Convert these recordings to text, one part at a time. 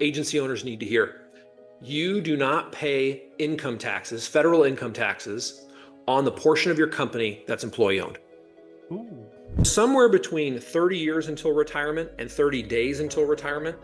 agency owners need to hear. You do not pay income taxes, federal income taxes, on the portion of your company that's employee owned. Ooh. Somewhere between 30 years until retirement and 30 days until retirement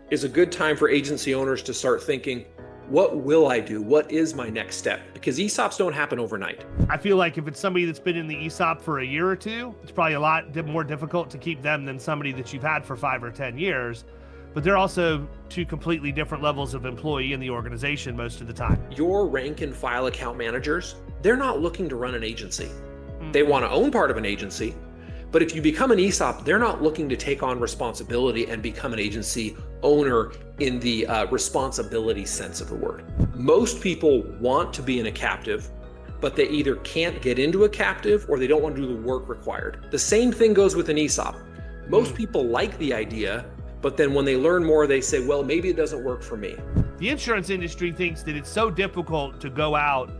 is a good time for agency owners to start thinking, what will I do? What is my next step? Because ESOPs don't happen overnight. I feel like if it's somebody that's been in the ESOP for a year or two, it's probably a lot more difficult to keep them than somebody that you've had for 5 or 10 years. But they're also two completely different levels of employee in the organization most of the time. Your rank and file account managers, they're not looking to run an agency. They want to own part of an agency, but if you become an ESOP, they're not looking to take on responsibility and become an agency owner in the responsibility sense of the word. Most people want to be in a captive, but they either can't get into a captive or they don't want to do the work required. The same thing goes with an ESOP. Most people like the idea, but then when they learn more, they say, well, maybe it doesn't work for me. The insurance industry thinks that it's so difficult to go out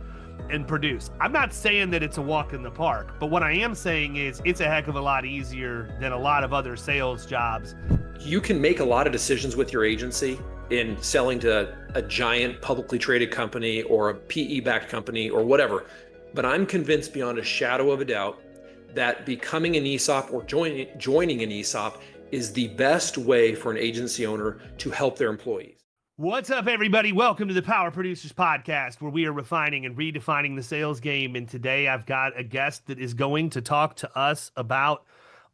and produce. I'm not saying that it's a walk in the park, but what I am saying is it's a heck of a lot easier than a lot of other sales jobs. You can make a lot of decisions with your agency in selling to a giant publicly traded company or a PE-backed company or whatever, but I'm convinced beyond a shadow of a doubt that becoming an ESOP or joining an ESOP is the best way for an agency owner to help their employees. What's up, everybody? Welcome to the Power Producers Podcast, where we are refining and redefining the sales game. And today I've got a guest that is going to talk to us about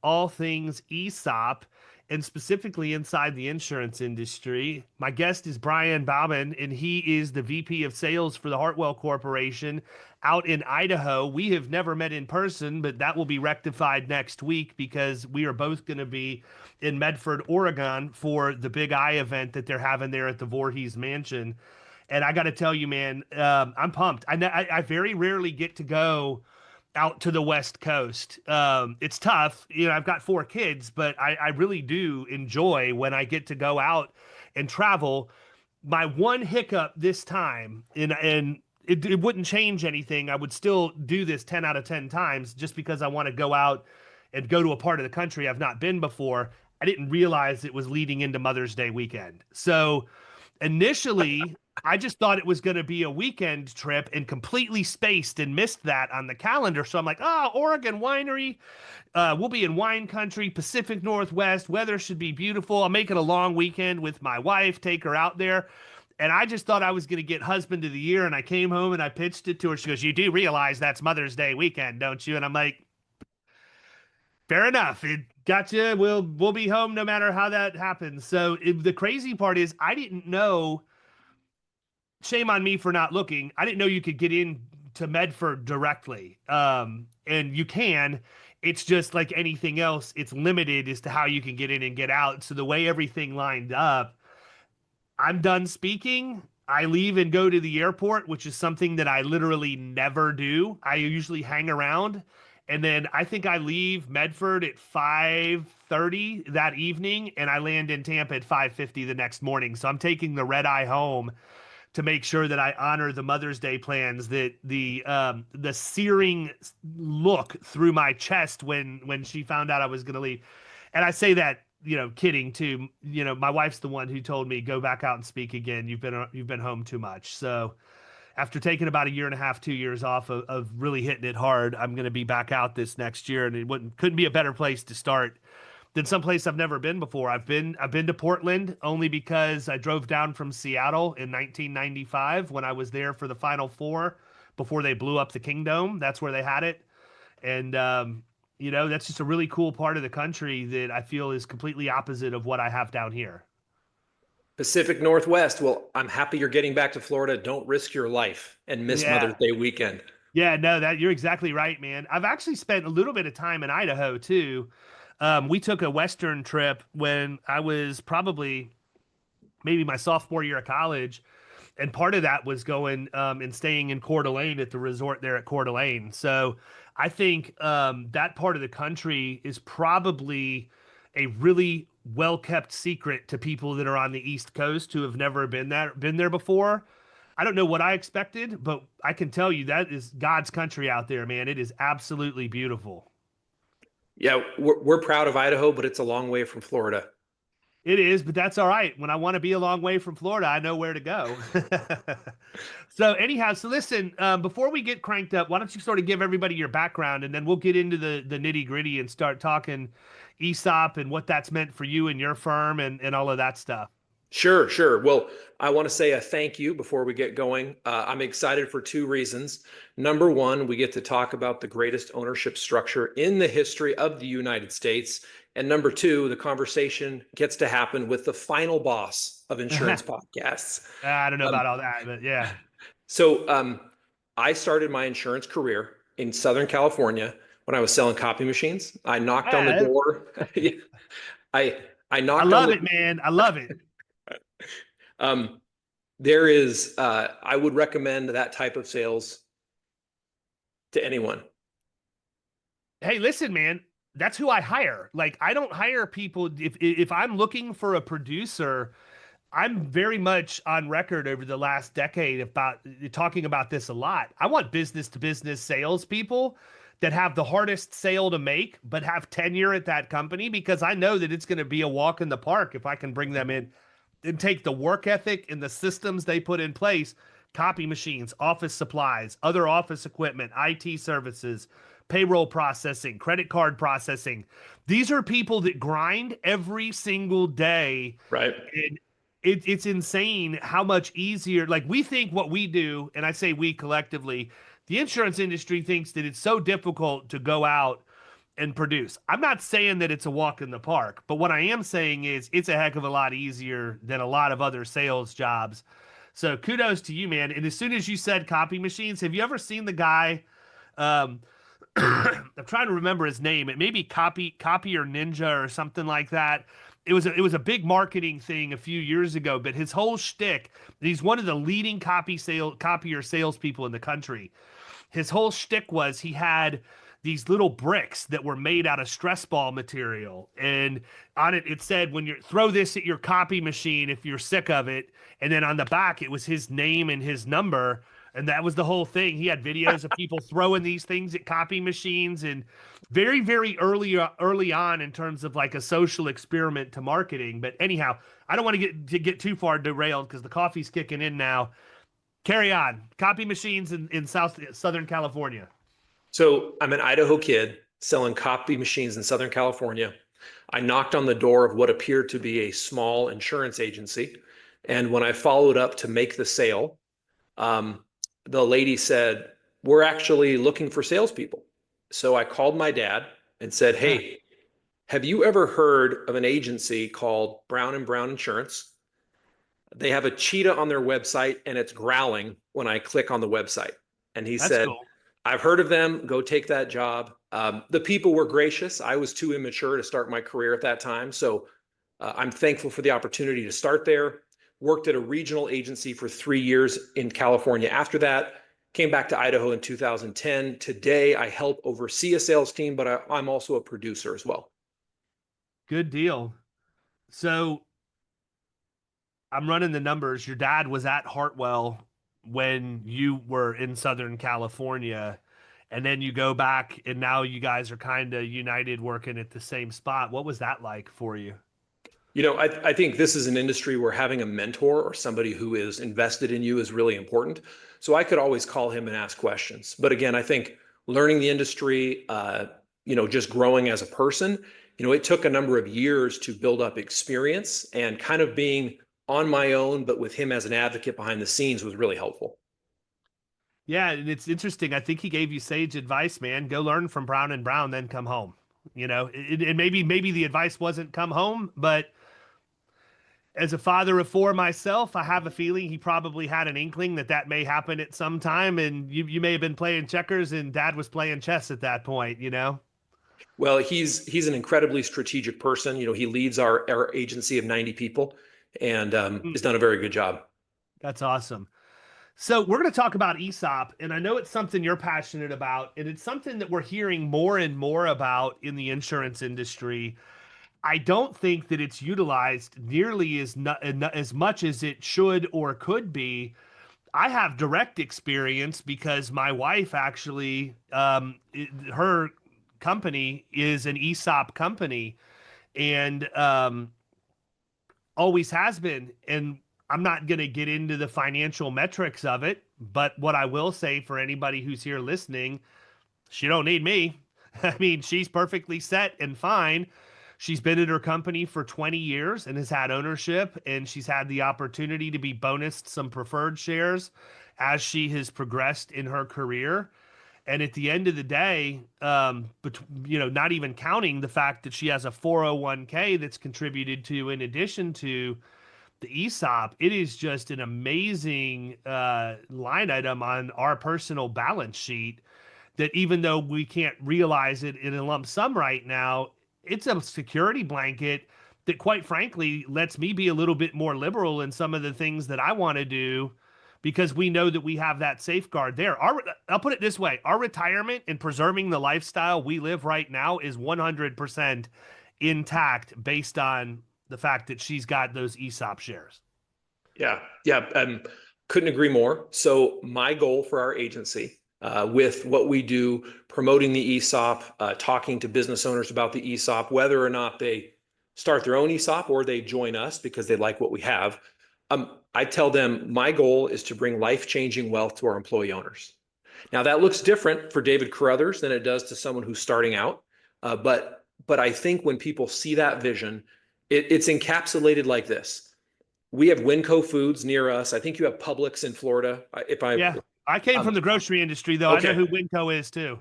all things ESOP and specifically inside the insurance industry. My guest is Brian Bauman, and he is the VP of Sales for the Hartwell Corporation out in Idaho. We have never met in person, but that will be rectified next week because we are both going to be in Medford, Oregon for the Big I event that they're having there at the Voorhees Mansion. And I got to tell you, man, I'm pumped. I very rarely get to go out to the West Coast. It's tough. I've got 4 kids, but I really do enjoy when I get to go out and travel. My one hiccup this time, and it wouldn't change anything. I would still do this 10 out of 10 times just because I want to go out and go to a part of the country I've not been before. I didn't realize it was leading into Mother's Day weekend. So initially, I just thought it was going to be a weekend trip and completely spaced and missed that on the calendar. So I'm like, Oregon winery. We'll be in wine country, Pacific Northwest. Weather should be beautiful. I'll make it a long weekend with my wife, take her out there. And I just thought I was going to get husband of the year. And I came home and I pitched it to her. She goes, you do realize that's Mother's Day weekend, don't you? And I'm like, fair enough. It gotcha. We'll be home no matter how that happens. So the crazy part is I didn't know. Shame on me for not looking. I didn't know you could get in to Medford directly. And you can. It's just like anything else. It's limited as to how you can get in and get out. So the way everything lined up, I'm done speaking. I leave and go to the airport, which is something that I literally never do. I usually hang around. And then I think I leave Medford at 5:30 that evening, and I land in Tampa at 5:50 the next morning. So I'm taking the red eye home to make sure that I honor the Mother's Day plans. That the searing look through my chest when she found out I was going to leave, and I say that kidding too. My wife's the one who told me go back out and speak again. You've been home too much. So after taking about 1.5 years, 2 years off of really hitting it hard, I'm going to be back out this next year, and it couldn't be a better place to start than someplace I've never been before. I've been to Portland only because I drove down from Seattle in 1995 when I was there for the Final Four before they blew up the Kingdome. That's where they had it. And, that's just a really cool part of the country that I feel is completely opposite of what I have down here. Pacific Northwest. Well, I'm happy you're getting back to Florida. Don't risk your life and miss Mother's Day weekend. Yeah, no, you're exactly right, man. I've actually spent a little bit of time in Idaho too. We took a Western trip when I was probably maybe my sophomore year of college. And part of that was going and staying in Coeur d'Alene at the resort there at Coeur d'Alene. So I think that part of the country is probably a really well-kept secret to people that are on the East Coast who have never been there before. I don't know what I expected, but I can tell you that is God's country out there, man. It is absolutely beautiful. Yeah, we're proud of Idaho, but it's a long way from Florida. It is, but that's all right. When I want to be a long way from Florida, I know where to go. So anyhow, so listen, before we get cranked up, why don't you sort of give everybody your background, and then we'll get into the nitty gritty and start talking ESOP and what that's meant for you and your firm and all of that stuff. Sure, sure. Well, I want to say a thank you before we get going. I'm excited for two reasons. Number one, we get to talk about the greatest ownership structure in the history of the United States. And number two, the conversation gets to happen with the final boss of insurance podcasts. I don't know Um, about all that, but yeah. so I started my insurance career in Southern California when I was selling copy machines. I knocked on the I, door. I I I knocked on love the it, man. I love it. um, there is I would recommend that type of sales to anyone. Hey, listen, man, that's who I hire. Like, I don't hire people if I'm looking for a producer. I'm very much on record over the last decade about talking about this a lot. I want business to business salespeople that have the hardest sale to make, but have tenure at that company because I know that it's going to be a walk in the park if I can bring them in and take the work ethic and the systems they put in place, copy machines, office supplies, other office equipment, IT services, payroll processing, credit card processing. These are people that grind every single day. Right. And it's insane how much easier, like we think what we do, and I say we collectively, the insurance industry thinks that it's so difficult to go out and produce. I'm not saying that it's a walk in the park, but what I am saying is it's a heck of a lot easier than a lot of other sales jobs. So kudos to you, man. And as soon as you said copy machines, have you ever seen the guy? Um, I'm trying to remember his name. It may be Copy or Ninja or something like that. It was a big marketing thing a few years ago, but his whole shtick, he's one of the leading copier salespeople in the country. His whole shtick was he had these little bricks that were made out of stress ball material, and on it it said, when you throw this at your copy machine if you're sick of it, and then on the back it was his name and his number, and that was the whole thing. He had videos of people throwing these things at copy machines, and very very early on in terms of like a social experiment to marketing. But anyhow, I don't want to get too far derailed because the coffee's kicking in now. Carry on. Copy machines in Southern California. So I'm an Idaho kid selling copy machines in Southern California. I knocked on the door of what appeared to be a small insurance agency. And when I followed up to make the sale, um, the lady said, "We're actually looking for salespeople." So I called my dad and said, Huh. "Hey, have you ever heard of an agency called Brown and Brown Insurance? They have a cheetah on their website and it's growling when I click on the website." And he That's said, cool. "I've heard of them. Go take that job." The people were gracious. I was too immature to start my career at that time. So I'm thankful for the opportunity to start there. Worked at a regional agency for 3 years in California after that. Came back to Idaho in 2010. Today, I help oversee a sales team, but I'm also a producer as well. Good deal. So I'm running the numbers. Your dad was at Hartwell when you were in Southern California, and then you go back, and now you guys are kind of united working at the same spot. What was that like for you? I think this is an industry where having a mentor or somebody who is invested in you is really important. So I could always call him and ask questions. But again, I think learning the industry, just growing as a person, it took a number of years to build up experience, and kind of being on my own, but with him as an advocate behind the scenes was really helpful. Yeah, and it's interesting. I think he gave you sage advice, man. Go learn from Brown and Brown, then come home. And maybe the advice wasn't come home, but as a father of four myself, I have a feeling he probably had an inkling that that may happen at some time, and you may have been playing checkers and dad was playing chess at that point, you know? Well, he's an incredibly strategic person. He leads our agency of 90 people, and Mm, has done a very good job. that's awesome. So we're going to talk about ESOP, and I know it's something you're passionate about, and it's something that we're hearing more and more about in the insurance industry. I don't think that it's utilized nearly as much as it should or could be. I have direct experience because my wife actually, her company is an ESOP company, and always has been. And I'm not going to get into the financial metrics of it, but what I will say for anybody who's here listening, she don't need me. I mean, she's perfectly set and fine. She's been at her company for 20 years and has had ownership, and she's had the opportunity to be bonused some preferred shares as she has progressed in her career. And at the end of the day, not even counting the fact that she has a 401k that's contributed to in addition to the ESOP, it is just an amazing line item on our personal balance sheet that even though we can't realize it in a lump sum right now, it's a security blanket that quite frankly lets me be a little bit more liberal in some of the things that I want to do because we know that we have that safeguard there. I'll put it this way, our retirement and preserving the lifestyle we live right now is 100% intact based on the fact that she's got those ESOP shares. Yeah. Couldn't agree more. So my goal for our agency, with what we do, promoting the ESOP, talking to business owners about the ESOP, whether or not they start their own ESOP or they join us because they like what we have. I tell them my goal is to bring life-changing wealth to our employee owners. Now that looks different for David Carruthers than it does to someone who's starting out. But I think when people see that vision, it's encapsulated like this. We have Winco Foods near us. I think you have Publix in Florida. I came from the grocery industry, though. Okay. I know who Winco is, too.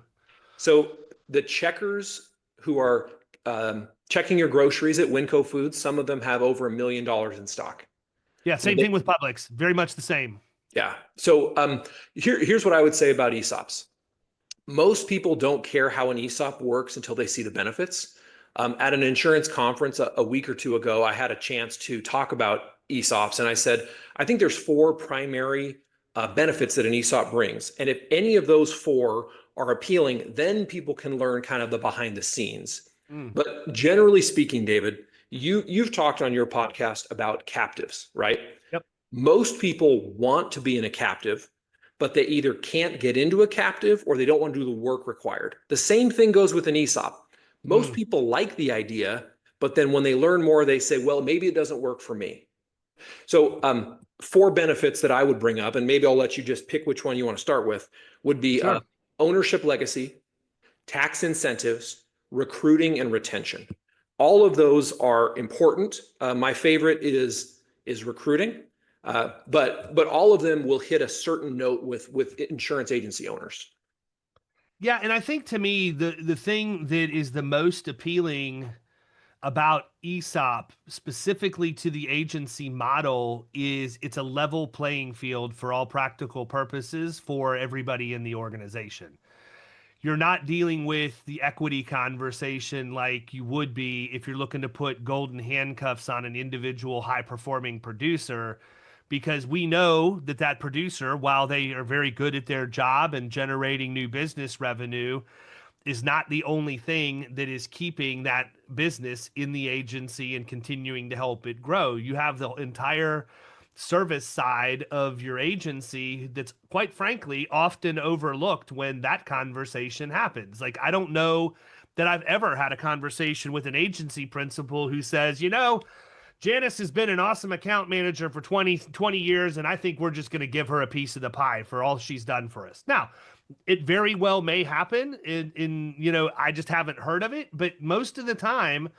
So the checkers who are checking your groceries at Winco Foods, some of them have over $1 million in stock. Yeah, same thing with Publix. Very much the same. Yeah. So here's what I would say about ESOPs. Most people don't care how an ESOP works until they see the benefits. At an insurance conference a week or two ago, I had a chance to talk about ESOPs, and I said, I think there's 4 primary benefits that an ESOP brings. And if any of those 4 are appealing, then people can learn kind of the behind the scenes. But generally speaking, David, you've talked on your podcast about captives, right? Yep. Most people want to be in a captive, but they either can't get into a captive or they don't want to do the work required. The same thing goes with an ESOP. Most people like the idea, but then when they learn more, they say, well, maybe it doesn't work for me. So 4 benefits that I would bring up, and maybe I'll let you just pick which one you want to start with, would be Sure. Ownership legacy, tax incentives, recruiting, and retention. All of those are important. My favorite is recruiting, but all of them will hit a certain note with insurance agency owners. Yeah, and I think to me, the thing that is the most appealing about ESOP, specifically to the agency model, is it's a level playing field for all practical purposes for everybody in the organization. You're not dealing with the equity conversation like you would be if you're looking to put golden handcuffs on an individual high-performing producer, because we know that producer, while they are very good at their job and generating new business revenue, is not the only thing that is keeping that business in the agency and continuing to help it grow. You have the entire service side of your agency that's quite frankly often overlooked when that conversation happens. Like, I don't know that I've ever had a conversation with an agency principal who says, Janice has been an awesome account manager for 20 years, and I think we're just going to give her a piece of the pie for all she's done for us. Now, it very well may happen I just haven't heard of it, but most of the time,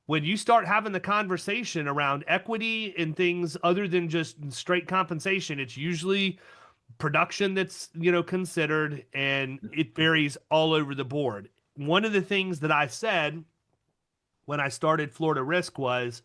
when you start having the conversation around equity and things other than just straight compensation, it's usually production that's, considered, and it varies all over the board. One of the things that I said when I started Florida Risk was,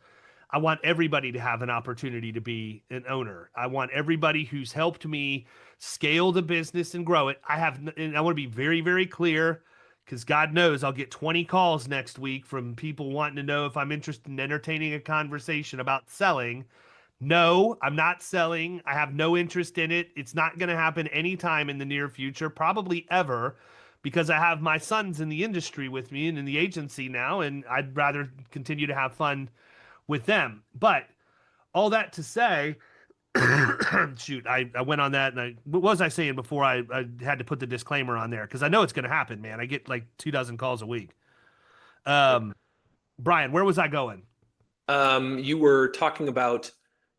I want everybody to have an opportunity to be an owner. I want everybody who's helped me scale the business and grow it. And I want to be very, very clear, because God knows I'll get 20 calls next week from people wanting to know if I'm interested in entertaining a conversation about selling. No, I'm not selling. I have no interest in it. It's not going to happen anytime in the near future, probably ever, because I have my sons in the industry with me and in the agency now, and I'd rather continue to have fun with them. But all that to say, shoot, I went on that, and what was I saying before I had to put the disclaimer on there? Because I know it's going to happen, man. I get like 24 calls a week. Brian, where was I going? You were talking about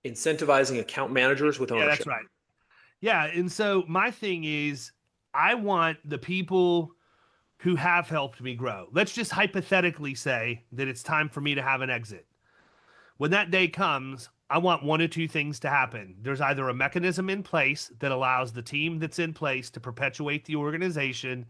incentivizing account managers with Yeah, that's ownership. right. Yeah. And so my thing is, I want the people who have helped me grow. Let's just hypothetically say that it's time for me to have an exit. When that day comes, I want one or two things to happen. There's either a mechanism in place that allows the team that's in place to perpetuate the organization,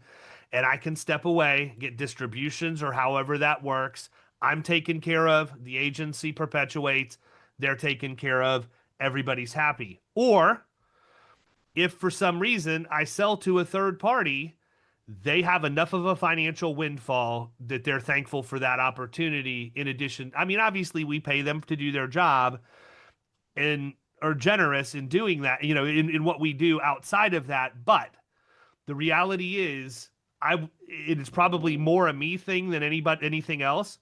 and I can step away, get distributions or however that works. I'm taken care of, the agency perpetuates, they're taken care of, everybody's happy. Or if for some reason I sell to a third party, they have enough of a financial windfall that they're thankful for that opportunity. In addition, I mean, obviously, we pay them to do their job and are generous in doing that, in what we do outside of that. But the reality is, it is probably more a me thing than anything else.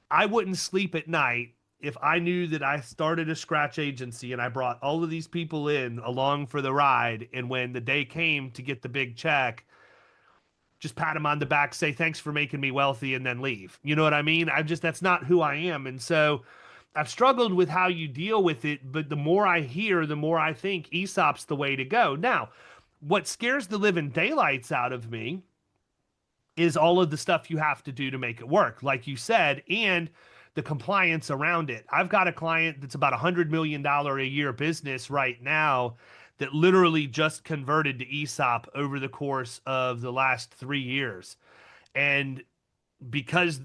I wouldn't sleep at night if I knew that I started a scratch agency and I brought all of these people in along for the ride. And when the day came to get the big check, just pat them on the back, say thanks for making me wealthy, and then leave. You know what I mean? That's not who I am. And so I've struggled with how you deal with it, but the more I hear, the more I think ESOP's the way to go. Now, what scares the living daylights out of me is all of the stuff you have to do to make it work, like you said, and the compliance around it. I've got a client that's about $100 million a year business right now that literally just converted to ESOP over the course of the last 3 years. And because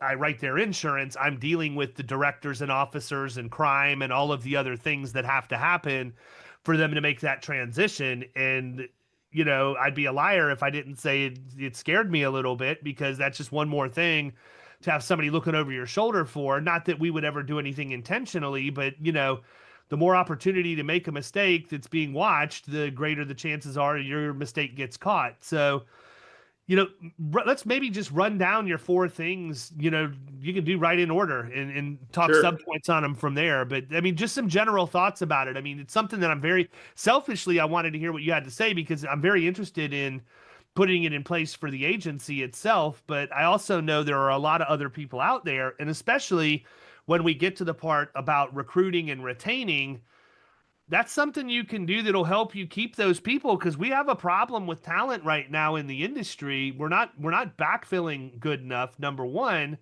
I write their insurance, I'm dealing with the directors and officers and crime and all of the other things that have to happen for them to make that transition. And, I'd be a liar if I didn't say it scared me a little bit, because that's just one more thing to have somebody looking over your shoulder for. Not that we would ever do anything intentionally, but, the more opportunity to make a mistake that's being watched, the greater the chances are your mistake gets caught. So, let's maybe just run down your four things, you can do right in order, and talk Sure. subpoints on them from there. But I mean, just some general thoughts about it. I mean, it's something that I'm very selfishly, I wanted to hear what you had to say, because I'm very interested in putting it in place for the agency itself. But I also know there are a lot of other people out there, and especially when we get to the part about recruiting and retaining, that's something you can do that'll help you keep those people, because we have a problem with talent right now in the industry. We're not backfilling good enough, number one,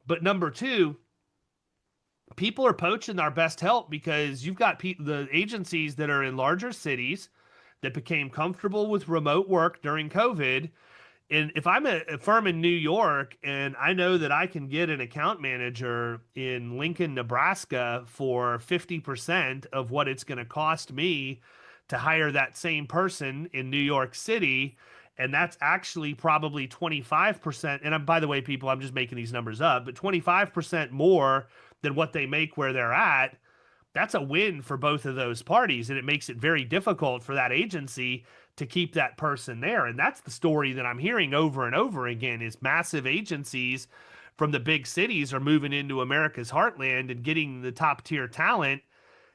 but number two, people are poaching our best help, because you've got the agencies that are in larger cities that became comfortable with remote work during COVID. And if I'm a firm in New York and I know that I can get an account manager in Lincoln, Nebraska for 50% of what it's going to cost me to hire that same person in New York City, and that's actually probably 25%. And by the way, people, I'm just making these numbers up, but 25% more than what they make where they're at. That's a win for both of those parties, and it makes it very difficult for that agency to keep that person there. And that's the story that I'm hearing over and over again, is massive agencies from the big cities are moving into America's heartland and getting the top tier talent.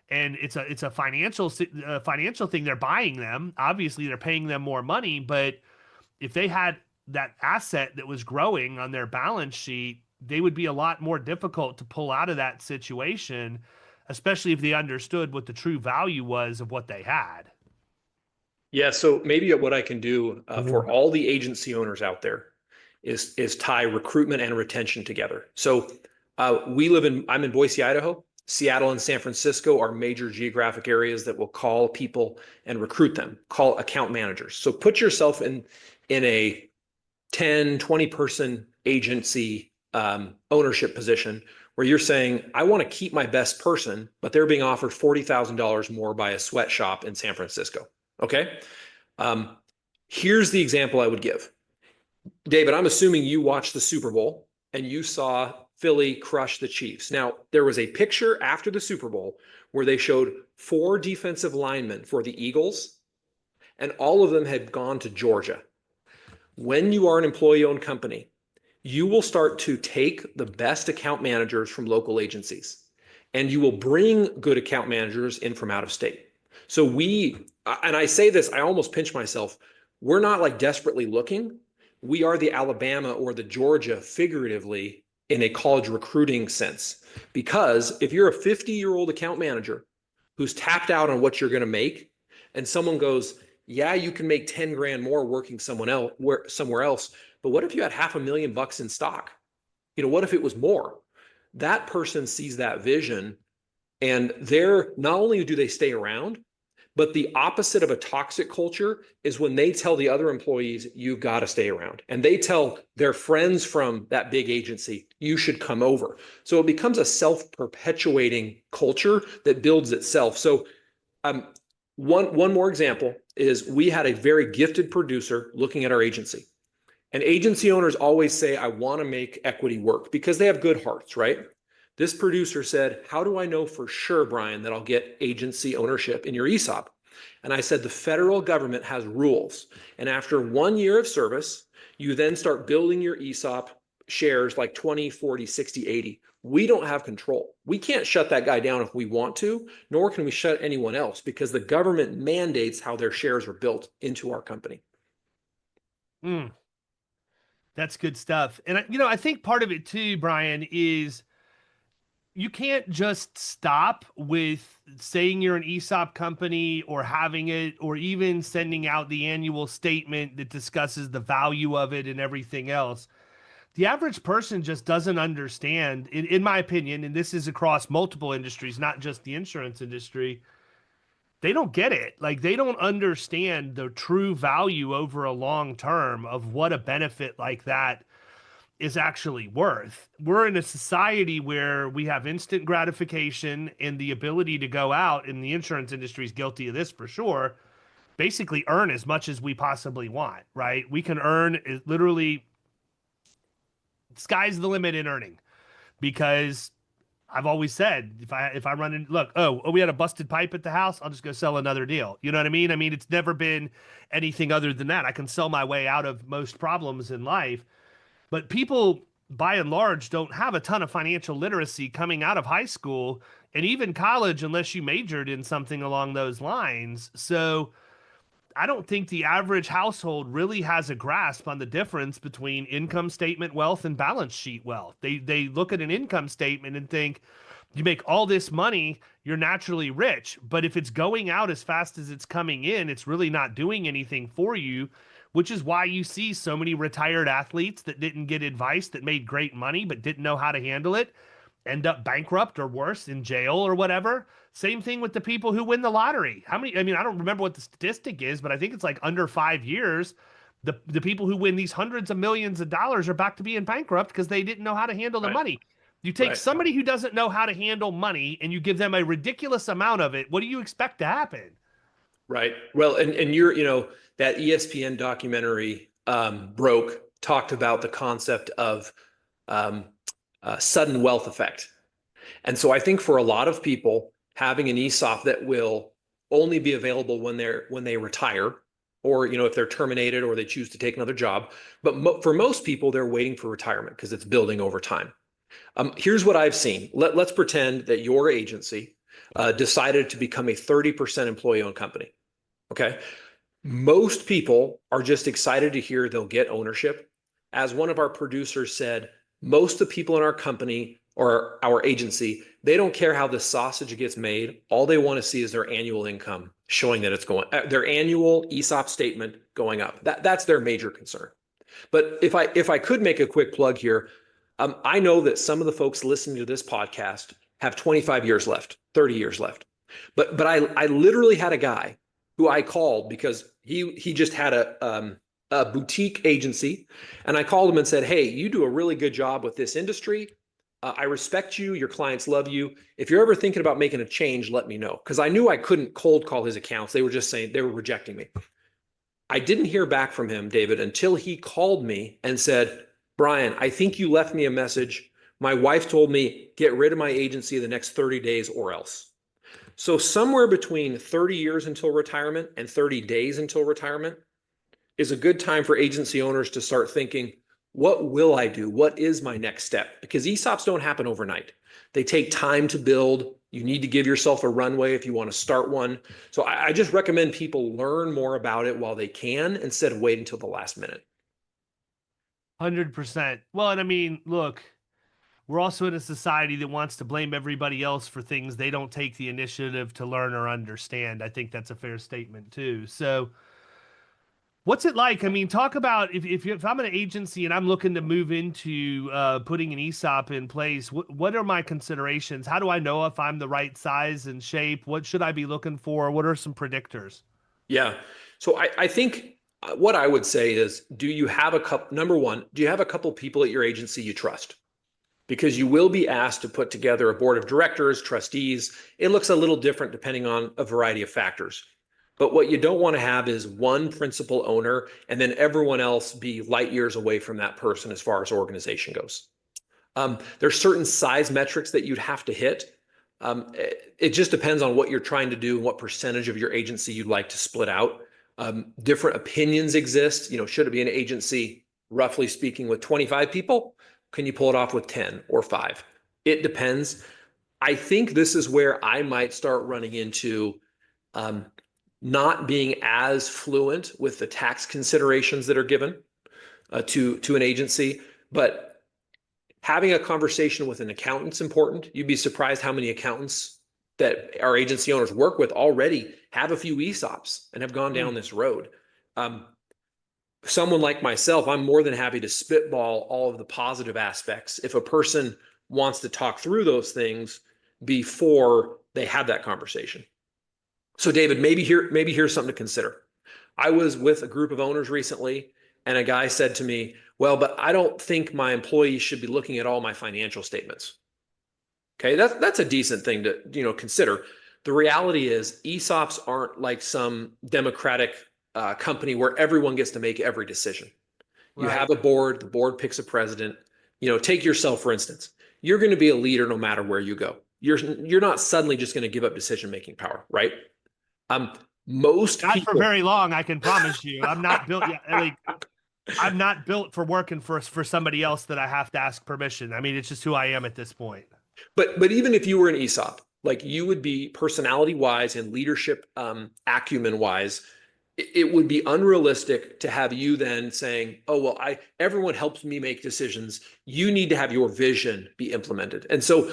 And it's a financial thing. They're buying them. Obviously, they're paying them more money, but if they had that asset that was growing on their balance sheet, they would be a lot more difficult to pull out of that situation, especially if they understood what the true value was of what they had. Yeah, so maybe what I can do for all the agency owners out there is tie recruitment and retention together. So I'm in Boise, Idaho. Seattle and San Francisco are major geographic areas that will call people and recruit them, call account managers. So put yourself in a 10, 20 person agency ownership position where you're saying, I want to keep my best person, but they're being offered $40,000 more by a sweatshop in San Francisco. Okay. Here's the example I would give. David, I'm assuming you watched the Super Bowl and you saw Philly crush the Chiefs. Now, there was a picture after the Super Bowl where they showed 4 defensive linemen for the Eagles, and all of them had gone to Georgia. When you are an employee-owned company, you will start to take the best account managers from local agencies, and you will bring good account managers in from out of state. So and I say this, I almost pinch myself, we're not like desperately looking. We are the Alabama or the Georgia, figuratively, in a college recruiting sense. Because if you're a 50-year-old account manager who's tapped out on what you're going to make, and someone goes, yeah, you can make 10 grand more working somewhere else, but what if you had $500,000 in stock? What if it was more? That person sees that vision, and they're not only do they stay around, but the opposite of a toxic culture is when they tell the other employees, you've got to stay around. And they tell their friends from that big agency, you should come over. So it becomes a self-perpetuating culture that builds itself. So one more example is we had a very gifted producer looking at our agency. And agency owners always say, I want to make equity work because they have good hearts, right? This producer said, how do I know for sure, Brian, that I'll get agency ownership in your ESOP? And I said, the federal government has rules. And after 1 year of service, you then start building your ESOP shares like 20, 40, 60, 80. We don't have control. We can't shut that guy down if we want to, nor can we shut anyone else because the government mandates how their shares are built into our company. That's good stuff. And, I think part of it too, Brian, is you can't just stop with saying you're an ESOP company or having it, or even sending out the annual statement that discusses the value of it and everything else. The average person just doesn't understand, in my opinion, and this is across multiple industries, not just the insurance industry. They don't get it. Like, they don't understand the true value over a long term of what a benefit like that is actually worth. We're in a society where we have instant gratification and the ability to go out, and the insurance industry is guilty of this for sure, basically earn as much as we possibly want, right? We can earn literally, sky's the limit in earning, because I've always said, if I run in, look, we had a busted pipe at the house, I'll just go sell another deal. You know what I mean? I mean, it's never been anything other than that. I can sell my way out of most problems in life. But people, by and large, don't have a ton of financial literacy coming out of high school and even college, unless you majored in something along those lines. So I don't think the average household really has a grasp on the difference between income statement wealth and balance sheet wealth. They look at an income statement and think, you make all this money, you're naturally rich. But if it's going out as fast as it's coming in, it's really not doing anything for you, which is why you see so many retired athletes that didn't get advice, that made great money but didn't know how to handle it, end up bankrupt or worse, in jail or whatever. Same thing with the people who win the lottery. How many, I mean, I don't remember what the statistic is, but I think it's like under 5 years, the people who win these hundreds of millions of dollars are back to being bankrupt because they didn't know how to handle the money. You take somebody who doesn't know how to handle money and you give them a ridiculous amount of it, what do you expect to happen? Right. Well, and that ESPN documentary talked about the concept of sudden wealth effect. And so I think for a lot of people, having an ESOP that will only be available when they retire, or if they're terminated or they choose to take another job. But for most people, they're waiting for retirement because it's building over time. Here's what I've seen. Let's pretend that your agency decided to become a 30% employee-owned company. Okay. Most people are just excited to hear they'll get ownership. As one of our producers said, most of the people in our company or our agency, they don't care how the sausage gets made. All they want to see is their annual income showing that it's going, their annual ESOP statement going up. That's their major concern. But if I could make a quick plug here, I know that some of the folks listening to this podcast have 25 years left, 30 years left. But I literally had a guy who I called because he just had a boutique agency, and I called him and said, hey, you do a really good job with this industry. I respect you. Your clients love you. If you're ever thinking about making a change, let me know. Because I knew I couldn't cold call his accounts. They were just saying, they were rejecting me. I didn't hear back from him, David, until he called me and said, Brian, I think you left me a message. My wife told me, get rid of my agency the next 30 days or else. So somewhere between 30 years until retirement and 30 days until retirement is a good time for agency owners to start thinking, what will I do? What is my next step? Because ESOPs don't happen overnight. They take time to build. You need to give yourself a runway if you want to start one. So I just recommend people learn more about it while they can, instead of waiting until the last minute. 100%. Well, and I mean, look, we're also in a society that wants to blame everybody else for things they don't take the initiative to learn or understand. I think that's a fair statement too. So what's it like? I mean, talk about if I'm an agency and I'm looking to move into putting an ESOP in place, what are my considerations? How do I know if I'm the right size and shape? What should I be looking for? What are some predictors? Yeah. So I think what I would say is, do you have a couple, number one, do you have a couple people at your agency you trust? Because you will be asked to put together a board of directors, trustees. It looks a little different depending on a variety of factors. But what you don't want to have is one principal owner and then everyone else be light years away from that person as far as organization goes. There's certain size metrics that you'd have to hit. It just depends on what you're trying to do and what percentage of your agency you'd like to split out. Different opinions exist. Should it be an agency, roughly speaking, with 25 people? Can you pull it off with 10 or 5? It depends. I think this is where I might start running into not being as fluent with the tax considerations that are given to an agency, but having a conversation with an accountant's important. You'd be surprised how many accountants that our agency owners work with already have a few ESOPs and have gone down this road. Someone like myself, I'm more than happy to spitball all of the positive aspects if a person wants to talk through those things before they have that conversation. So David, maybe here's something to consider. I was with a group of owners recently, and a guy said to me, well, but I don't think my employees should be looking at all my financial statements. Okay, that's a decent thing to consider. The reality is ESOPs aren't like some democratic company where everyone gets to make every decision. You have a board, the board picks a president. Take yourself, for instance. You're going to be a leader no matter where you go. You're not suddenly just going to give up decision-making power, right? Most not people, for very long, I can promise you. I'm not built yet. Like, I'm not built for working for somebody else that I have to ask permission. I mean, it's just who I am at this point. But even if you were an ESOP, like you would be personality-wise and leadership acumen-wise, it would be unrealistic to have you then saying, oh, well, everyone helps me make decisions. You need to have your vision be implemented. And so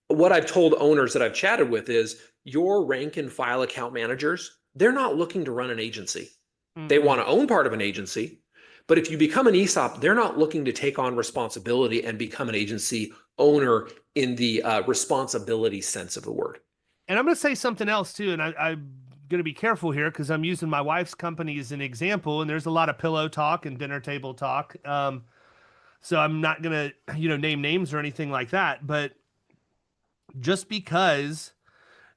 what I've told owners that I've chatted with is your rank and file account managers, they're not looking to run an agency. Mm-hmm. They want to own part of an agency. But if you become an ESOP, they're not looking to take on responsibility and become an agency owner in the responsibility sense of the word. And I'm going to say something else too. And I'm going to be careful here because I'm using my wife's company as an example. And there's a lot of pillow talk and dinner table talk. So I'm not going to, name names or anything like that. But just because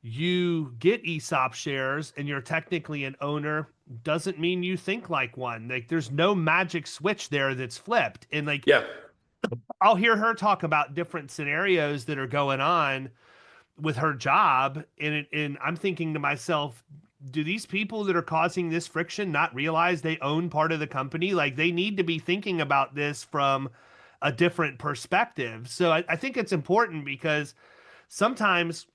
you get ESOP shares and you're technically an owner doesn't mean you think like one. Like there's no magic switch there that's flipped. And I'll hear her talk about different scenarios that are going on with her job. And I'm thinking to myself, do these people that are causing this friction not realize they own part of the company? Like they need to be thinking about this from a different perspective. So I think it's important because sometimes,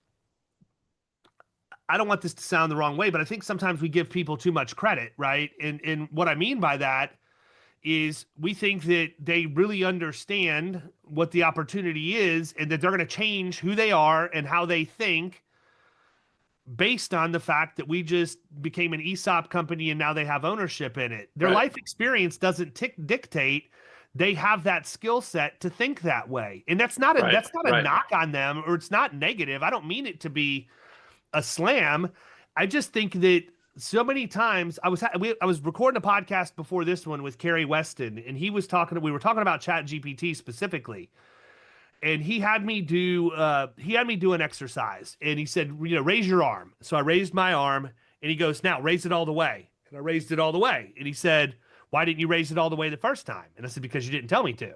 I don't want this to sound the wrong way, but I think sometimes we give people too much credit, right? And what I mean by that is we think that they really understand what the opportunity is and that they're going to change who they are and how they think based on the fact that we just became an ESOP company and now they have ownership in it. Their life experience doesn't dictate they have that skill set to think that way. And that's not a knock on them, or it's not negative. I don't mean it to be a slam. I just think that so many times I was recording a podcast before this one with Kerry Weston, and we were talking about ChatGPT specifically, and he had me do an exercise, and he said, raise your arm. So I raised my arm, and he goes, now raise it all the way. And I raised it all the way. And he said, why didn't you raise it all the way the first time? And I said, because you didn't tell me to.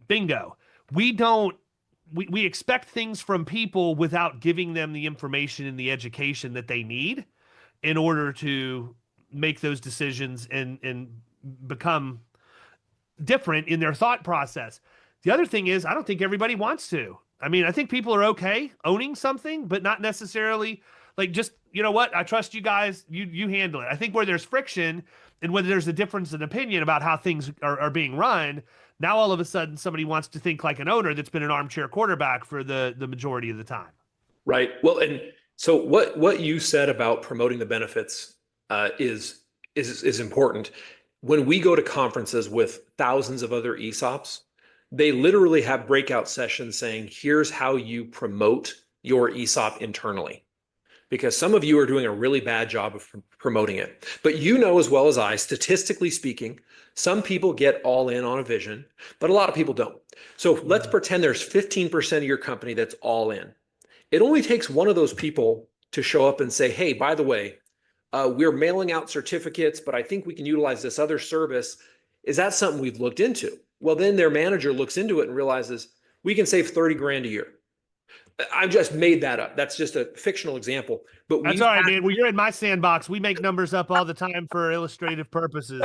Bingo. We expect things from people without giving them the information and the education that they need in order to make those decisions and become different in their thought process. The other thing is, I don't think everybody wants to. I mean, I think people are okay owning something, but not necessarily like just, you know what, I trust you guys, you handle it. I think where there's friction and whether there's a difference in opinion about how things are being run, Now all of a sudden somebody wants to think like an owner that's been an armchair quarterback for the majority of the time. Right. Well, and so what you said about promoting the benefits is important. When we go to conferences with thousands of other ESOPs, they literally have breakout sessions saying, here's how you promote your ESOP internally. Because some of you are doing a really bad job of promoting it. But you know as well as I, statistically speaking, some people get all in on a vision, but a lot of people don't. So let's pretend there's 15% of your company that's all in. It only takes one of those people to show up and say, hey, by the way, we're mailing out certificates, but I think we can utilize this other service. Is that something we've looked into? Well, then their manager looks into it and realizes we can save 30 grand a year. I just made that up. That's just a fictional example. But that's all right, man. Well, you're in my sandbox. We make numbers up all the time for illustrative purposes.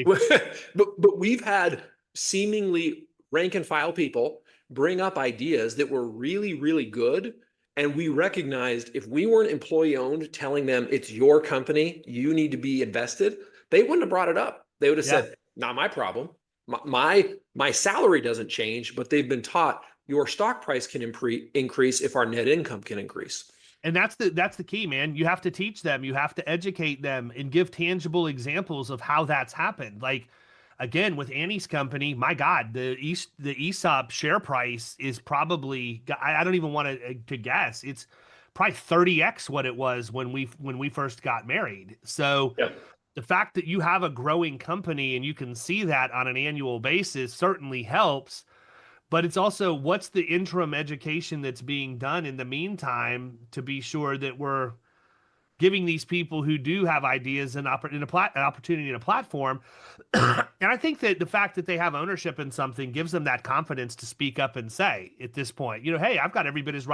But we've had seemingly rank and file people bring up ideas that were really, really good. And we recognized if we weren't employee owned, telling them it's your company, you need to be invested, they wouldn't have brought it up. They would have said, not my problem. My salary doesn't change, but they've been taught your stock price can increase if our net income can increase. And that's the key, man. You have to teach them, you have to educate them and give tangible examples of how that's happened. Like, again, with Annie's company, my God, the ESOP share price is probably, I don't even want to guess. It's probably 30x what it was when we first got married. So the fact that you have a growing company and you can see that on an annual basis certainly helps. But it's also, what's the interim education that's being done in the meantime to be sure that we're giving these people who do have ideas an opportunity and a platform. And I think that the fact that they have ownership in something gives them that confidence to speak up and say at this point, hey, I've got every bit as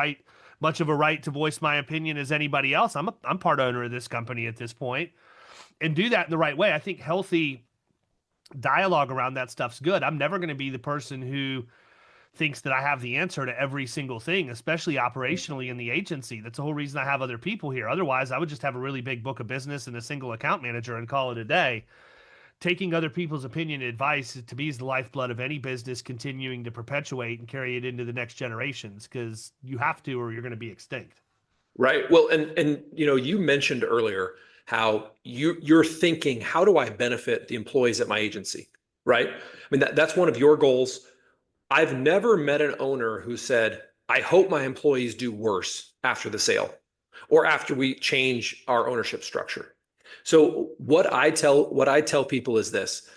much of a right to voice my opinion as anybody else. I'm part owner of this company at this point, and do that in the right way. I think healthy dialogue around that stuff's good. I'm never going to be the person who thinks that I have the answer to every single thing, especially operationally in the agency. That's the whole reason I have other people here. Otherwise, I would just have a really big book of business and a single account manager and call it a day. Taking other people's opinion and advice, to me, is the lifeblood of any business continuing to perpetuate and carry it into the next generations, because you have to, or you're going to be extinct. Right. Well, and you mentioned earlier how you're thinking, how do I benefit the employees at my agency? Right. I mean, that's one of your goals. I've never met an owner who said, I hope my employees do worse after the sale or after we change our ownership structure. So what I tell people is this: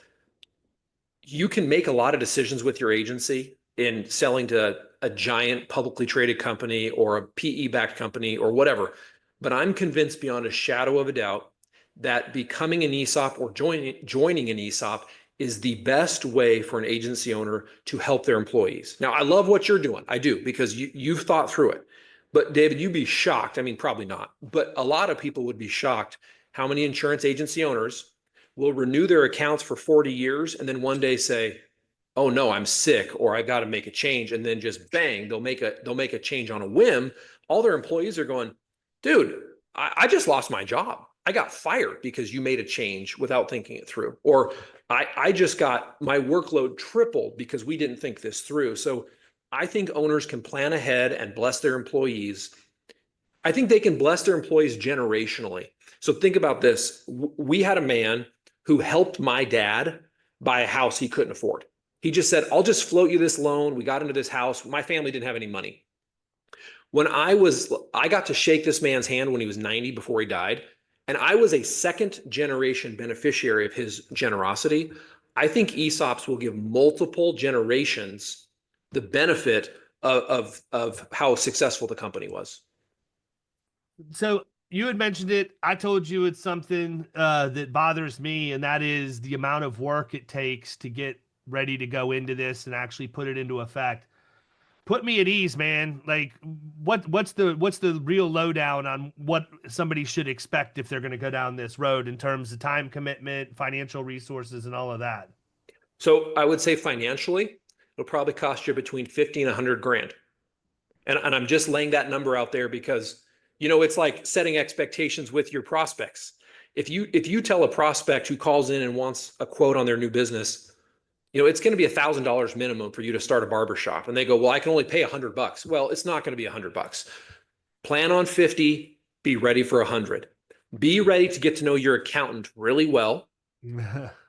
you can make a lot of decisions with your agency in selling to a giant publicly traded company or a PE-backed company or whatever. But I'm convinced beyond a shadow of a doubt that becoming an ESOP or joining an ESOP is the best way for an agency owner to help their employees. Now, I love what you're doing. I do, because you've thought through it. But David, you'd be shocked. I mean, probably not, but a lot of people would be shocked how many insurance agency owners will renew their accounts for 40 years and then one day say, oh no, I'm sick, or I got to make a change. And then just bang, they'll make a change on a whim. All their employees are going, dude, I just lost my job. I got fired because you made a change without thinking it through. Or I just got my workload tripled because we didn't think this through. So I think owners can plan ahead and bless their employees. I think they can bless their employees generationally. So think about this. We had a man who helped my dad buy a house he couldn't afford. He just said, I'll just float you this loan. We got into this house. My family didn't have any money. When I got to shake this man's hand when he was 90 before he died. And I was a second generation beneficiary of his generosity. I think ESOPs will give multiple generations the benefit of how successful the company was. So you had mentioned it. I told you it's something that bothers me, and that is the amount of work it takes to get ready to go into this and actually put it into effect. Put me at ease, man. Like, what's the real lowdown on what somebody should expect if they're going to go down this road in terms of time commitment, financial resources, and all of that? So I would say financially, it'll probably cost you between 50 and 100 grand. And I'm just laying that number out there because, it's like setting expectations with your prospects. If you tell a prospect who calls in and wants a quote on their new business, it's going to be $1,000 minimum for you to start a barber shop. And they go, well, I can only pay $100. Well, it's not going to be $100. Plan on 50, be ready for 100. Be ready to get to know your accountant really well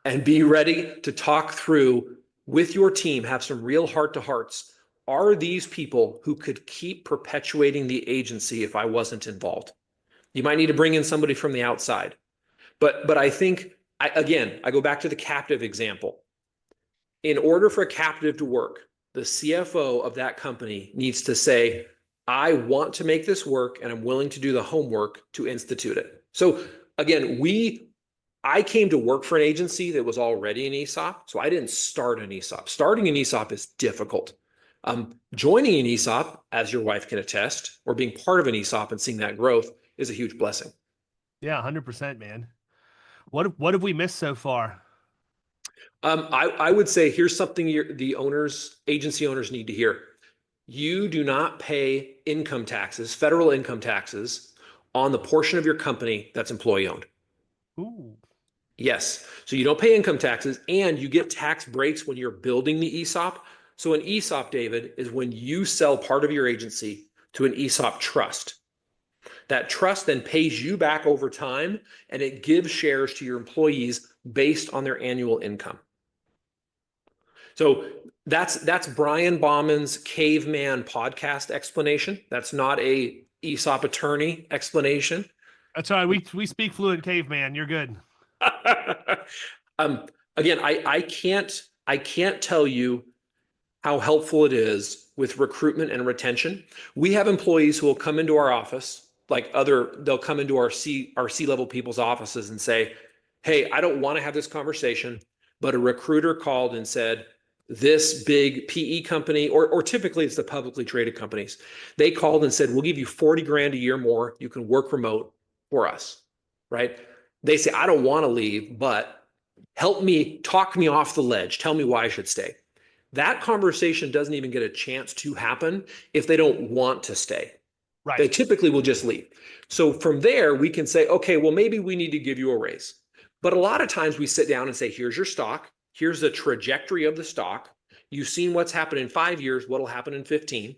and be ready to talk through with your team, have some real heart-to-hearts. Are these people who could keep perpetuating the agency if I wasn't involved? You might need to bring in somebody from the outside. But I think, I go back to the captive example. In order for a captive to work, the CFO of that company needs to say, I want to make this work and I'm willing to do the homework to institute it. So again, I came to work for an agency that was already an ESOP. So I didn't start an ESOP. Starting an ESOP is difficult. Joining an ESOP, as your wife can attest, or being part of an ESOP and seeing that growth is a huge blessing. Yeah, 100%, man. What have we missed so far? I would say here's something the agency owners need to hear. You do not pay income taxes, federal income taxes, on the portion of your company that's employee owned. Ooh. Yes. So you don't pay income taxes and you get tax breaks when you're building the ESOP. So an ESOP, David, is when you sell part of your agency to an ESOP trust. That trust then pays you back over time and it gives shares to your employees based on their annual income. So that's Brian Bauman's caveman podcast explanation. That's not a ESOP attorney explanation. That's all right. We speak fluent caveman. You're good. Again, I can't tell you how helpful it is with recruitment and retention. We have employees who will come into our office, they'll come into our C-level people's offices and say, hey, I don't want to have this conversation, but a recruiter called and said, this big PE company, or typically it's the publicly traded companies, they called and said, we'll give you 40 grand a year more. You can work remote for us, right? They say, I don't want to leave, but help me, talk me off the ledge. Tell me why I should stay. That conversation doesn't even get a chance to happen if they don't want to stay. Right. They typically will just leave. So from there, we can say, okay, well, maybe we need to give you a raise. But a lot of times we sit down and say, here's your stock. Here's the trajectory of the stock. You've seen what's happened in 5 years, what'll happen in 15.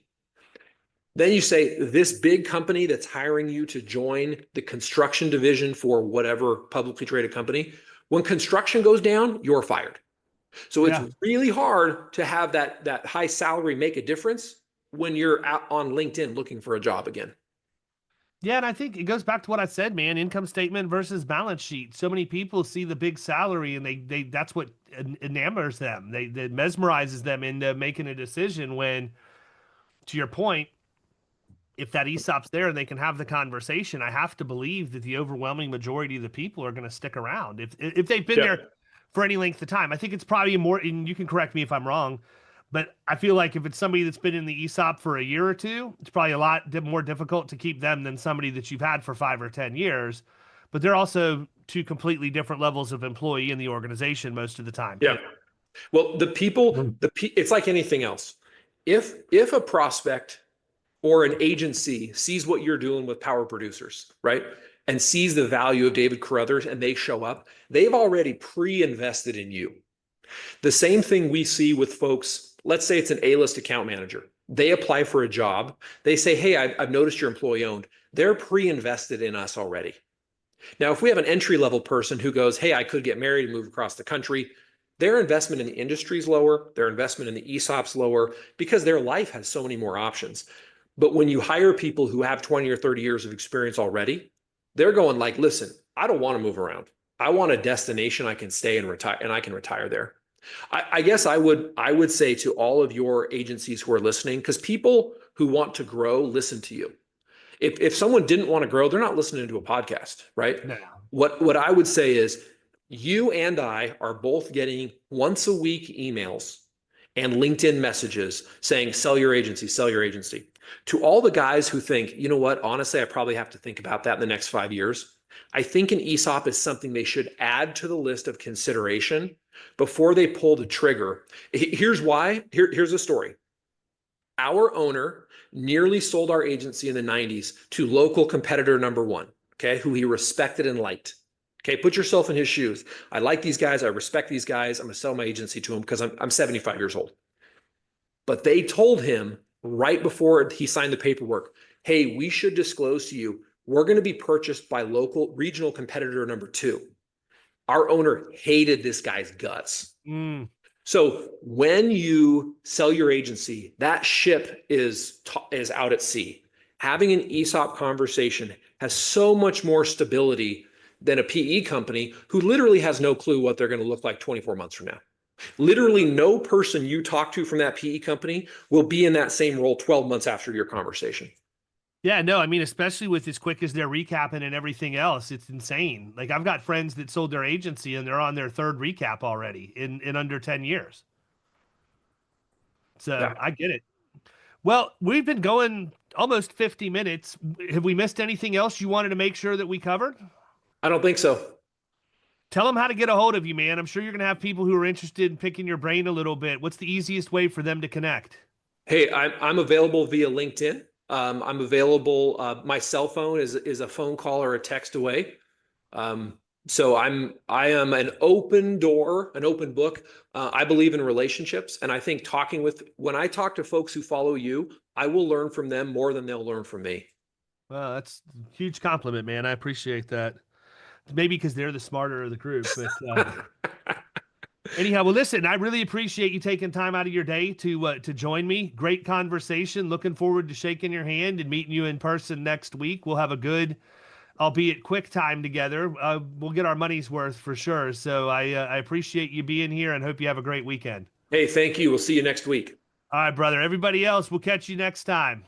Then you say, this big company that's hiring you to join the construction division for whatever publicly traded company, when construction goes down, you're fired. So it's really hard to have that high salary make a difference when you're out on LinkedIn looking for a job again. Yeah, and I think it goes back to what I said, man, income statement versus balance sheet. So many people see the big salary and they that's what enamors them. They mesmerizes them into making a decision when, to your point, if that ESOP's there and they can have the conversation, I have to believe that the overwhelming majority of the people are going to stick around. If they've been there for any length of time. I think it's probably more, and you can correct me if I'm wrong, but I feel like if it's somebody that's been in the ESOP for a year or two, it's probably a lot more difficult to keep them than somebody that you've had for 5 or 10 years. But they're also two completely different levels of employee in the organization most of the time. Yeah. Well, it's like anything else. If a prospect or an agency sees what you're doing with power producers, right, and sees the value of David Carruthers and they show up, they've already pre-invested in you. The same thing we see with folks, let's say it's an A-list account manager. They apply for a job. They say, hey, I've noticed you're employee owned. They're pre-invested in us already. Now, if we have an entry-level person who goes, hey, I could get married and move across the country, their investment in the industry is lower. Their investment in the ESOP's lower because their life has so many more options. But when you hire people who have 20 or 30 years of experience already, they're going like, listen, I don't want to move around. I want a destination I can stay and retire, and I can retire there. I guess I would say to all of your agencies who are listening, because people who want to grow listen to you. If someone didn't want to grow, they're not listening to a podcast, right? No. What I would say is you and I are both getting once a week emails and LinkedIn messages saying, sell your agency, sell your agency. To all the guys who think, you know what, honestly, I probably have to think about that in the next 5 years. I think an ESOP is something they should add to the list of consideration before they pull the trigger. Here's why. Here's a story. Our owner nearly sold our agency in the 90s to local competitor number one, okay, who he respected and liked. Okay, put yourself in his shoes. I like these guys. I respect these guys. I'm going to sell my agency to them because I'm 75 years old. But they told him right before he signed the paperwork, hey, we should disclose to you, we're going to be purchased by local regional competitor number 2. Our owner hated this guy's guts. So when you sell your agency, that ship is out at sea. Having an ESOP conversation has so much more stability than a PE company who literally has no clue what they're going to look like 24 months from now. Literally no person you talk to from that PE company will be in that same role 12 months after your conversation. Yeah, no, I mean, especially with as quick as they're recapping and everything else, it's insane. Like I've got friends that sold their agency and they're on their 3rd recap already in under 10 years. So Yeah. I get it. Well, we've been going almost 50 minutes. Have we missed anything else you wanted to make sure that we covered? I don't think so. Tell them how to get a hold of you, man. I'm sure you're going to have people who are interested in picking your brain a little bit. What's the easiest way for them to connect? Hey, I'm available via LinkedIn. I'm available. My cell phone is a phone call or a text away. So I am an open door, an open book. I believe in relationships, and I think when I talk to folks who follow you, I will learn from them more than they'll learn from me. Well, that's a huge compliment, man. I appreciate that. Maybe because they're the smarter of the group, but anyhow, well, listen, I really appreciate you taking time out of your day to join me. Great conversation. Looking forward to shaking your hand and meeting you in person next week. We'll have a good, albeit quick time together. We'll get our money's worth for sure. So I appreciate you being here and hope you have a great weekend. Hey, thank you. We'll see you next week. All right, brother. Everybody else, we'll catch you next time.